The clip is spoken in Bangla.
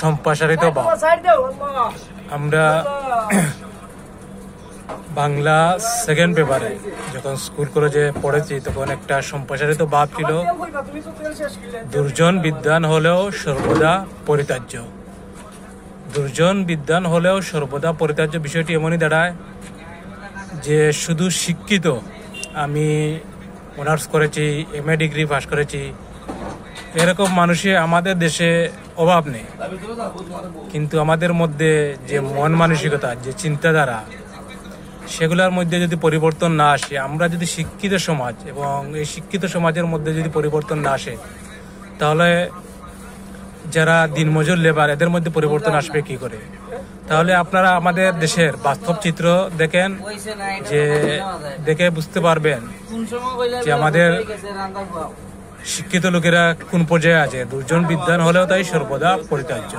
সম্প্রসারিত ভাব। আমরা বাংলা সেকেন্ড পেপারে যখন স্কুল কলেজে পড়েছি তখন একটা সম্প্রসারিত ভাব ছিল, দুর্জন বিদ্বান হলেও সর্বদা পরিত্যাজ্য। দুর্জন বিদ্বান হলেও সর্বদা পরিত্যাজ্য বিষয়টি এমনই দাঁড়ায় যে শুধু শিক্ষিত, আমি অনার্স করেছি, MA ডিগ্রি পাস করেছি, এরকম মানুষই আমাদের দেশে অভাব নেই। কিন্তু আমাদের মধ্যে যে মন মানসিকতা, যে চিন্তাধারা, সেগুলোর মধ্যে যদি পরিবর্তন না আসে, আমরা যদি শিক্ষিত সমাজ এবং এই শিক্ষিত সমাজের মধ্যে যদি পরিবর্তন না আসে, তাহলে যারা দিনমজুর লেবার এদের মধ্যে পরিবর্তন আসবে কি করে? তাহলে আপনারা আমাদের দেশের বাস্তব চিত্র দেখেন, যে দেখে বুঝতে পারবেন যে আমাদের শিক্ষিত লোকেরা কোন পর্যায়ে আছে। দুর্জন বিদ্বান হলেও তাই সর্বদা পরিত্যাজ্য।